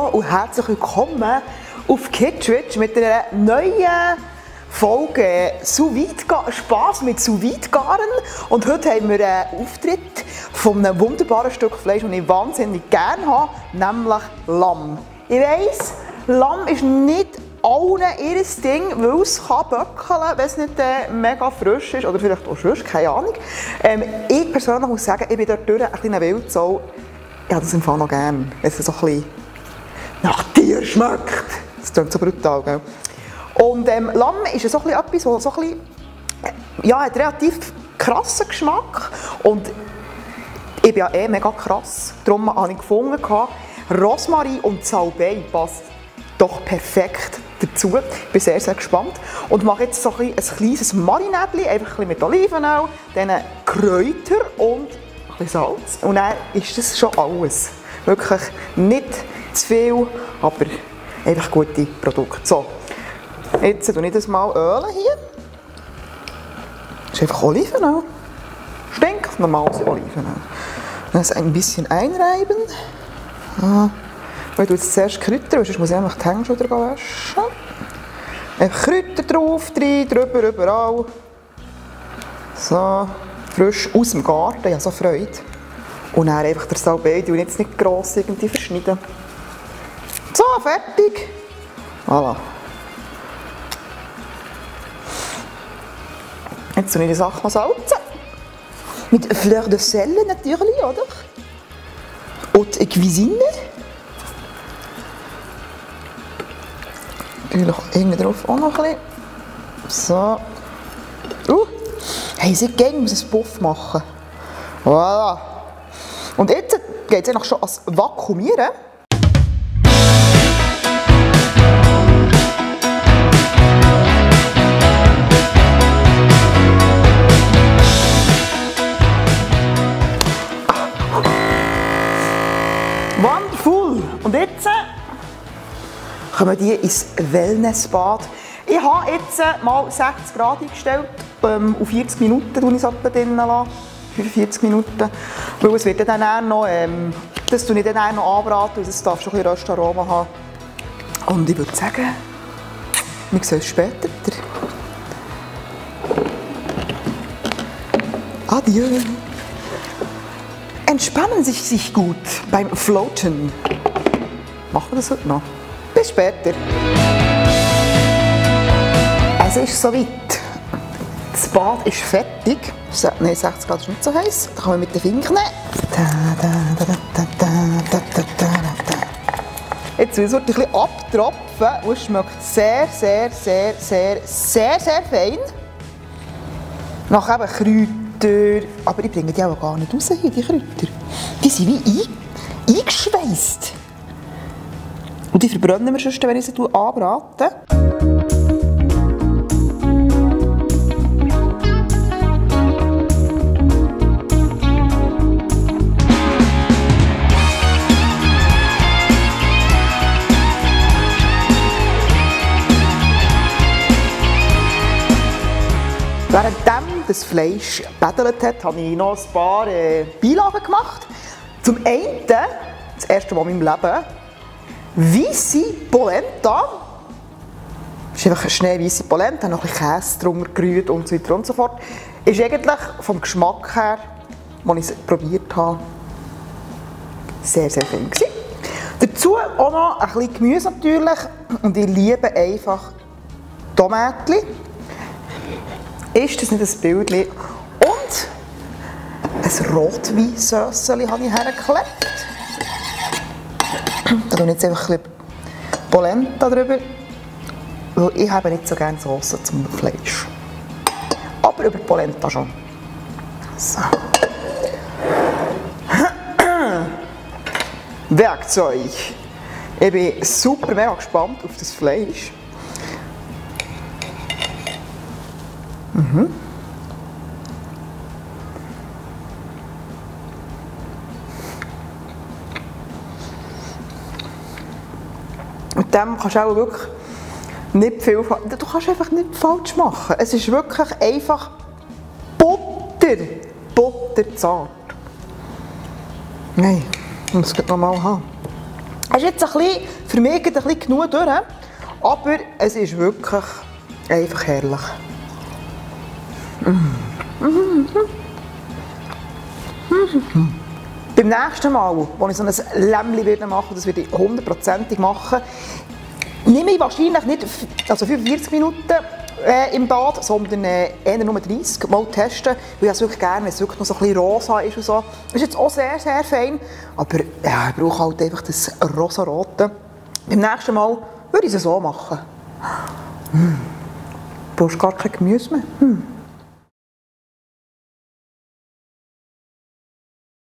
Hallo und herzlich willkommen auf Kitschwitsch mit einer neuen Folge Spass mit Sous-Vide-Garen. Und heute haben wir einen Auftritt von einem wunderbaren Stück Fleisch, das ich wahnsinnig gerne habe, nämlich Lamm. Ich weiss, Lamm ist nicht allen ihr Ding, weil es böckeln kann, wenn es nicht mega frisch ist oder vielleicht auch frisch, keine Ahnung. Ich persönlich muss sagen, ich bin dort durch ein kleiner Wildsau. Ich habe das im Fall noch gerne, wenn es so ein bisschen nach Tier schmeckt. Das klingt so brutal, gell? Und Lamm ist so etwas, das so ein bisschen, ja, hat relativ krassen Geschmack. Und ich bin ja mega krass. Darum habe ich gefunden, Rosmarin und Salbei passt doch perfekt dazu. Ich bin sehr, sehr gespannt. Und mache jetzt so ein kleines Marinädchen, einfach ein bisschen mit Olivenöl, dann Kräuter und ein bisschen Salz. Und dann ist das schon alles. Wirklich nicht zu viel, aber einfach gute Produkte. So, jetzt tue ich das mal ölen hier. Das ist einfach Olivenöl. Stinkt normales Olivenöl. Das ein bisschen einreiben. Ja. Ich tue jetzt zuerst Kräuter, sonst muss ich einfach die Hände wieder waschen. Einfach Kräuter drauf, rein, drüber, überall. So, frisch aus dem Garten, ich habe so Freude. Und dann einfach der Salbei, die jetzt nicht gross irgendwie verschneiden. So, fertig. Voilà. Jetzt tue ich die Sache noch salzen. Mit Fleur de Sel natürlich, oder? Haute Cuisine. Natürlich hinten drauf auch noch ein bisschen. So. Hey, sie gehen, muss einen Puff machen. Voilà. Und jetzt geht es eigentlich schon ans Vakuumieren. Wonderful! Und jetzt kommen die ins Wellnessbad. Ich habe jetzt mal 60 Grad eingestellt, auf 40 Minuten lasse ich es etwa drinnen. 45 Minuten. Weil es wird dann noch, das tue ich dann noch anbraten, und es darf schon ein bisschen Röstaroma haben. Und ich würde sagen, wir sehen uns später. Adieu. Entspannen Sie sich gut beim Floaten. Machen wir das heute noch. Bis später. Es ist soweit. Das Bad ist fertig. Nein, 60 Grad ist nicht so heiß. Da kann man mit den Fingern nehmen. Jetzt will es ein bisschen abtropfen und es schmeckt sehr, sehr, sehr, sehr, sehr, sehr fein. Nach eben Kräuter. Aber ich bringe die auch gar nicht raus hier, die Kräuter. Die sind wie eingeschweißt. Und die verbrennen wir sonst, wenn ich sie anbrate. Währenddem das Fleisch gebädelt hat, habe ich noch ein paar Beilagen gemacht. Zum einen, das erste Mal in meinem Leben, weisse Polenta. Das ist einfach eine schneeweisse Polenta, noch ein bisschen Käse drunter gerührt und so weiter und so fort. Ist eigentlich vom Geschmack her, als ich es probiert habe, sehr, sehr fein gewesen. Dazu auch noch ein bisschen Gemüse natürlich. Und ich liebe einfach Tomaten. Ist das nicht ein Bildchen? Und ein Rotweinsösschen habe ich hergeklebt. Da tue ich jetzt einfach ein bisschen Polenta drüber, weil ich habe nicht so gerne Soße zum Fleisch. Aber über Polenta schon. So. Werkzeug. Ich bin super mega gespannt auf das Fleisch. Mit dem kannst du auch wirklich nicht viel, du kannst einfach nicht falsch machen. Es ist wirklich einfach butterzart. Nein, ich muss es noch mal haben. Es ist jetzt ein bisschen, für mich ein bisschen genug durch, aber es ist wirklich einfach herrlich. Beim nächsten Mal, als ich so ein Lämmchen machen werde, das werde ich 100%ig machen, nehme ich wahrscheinlich nicht 45 Minuten im Bad, sondern eher nur 30 Mal testen, weil ich es wirklich gerne, wenn es wirklich noch so ein bisschen rosa ist und so. Das ist jetzt auch sehr, sehr fein, aber ja, ich brauche halt einfach das rosa-rote. Beim nächsten Mal würde ich es so machen. Du brauchst gar kein Gemüse mehr.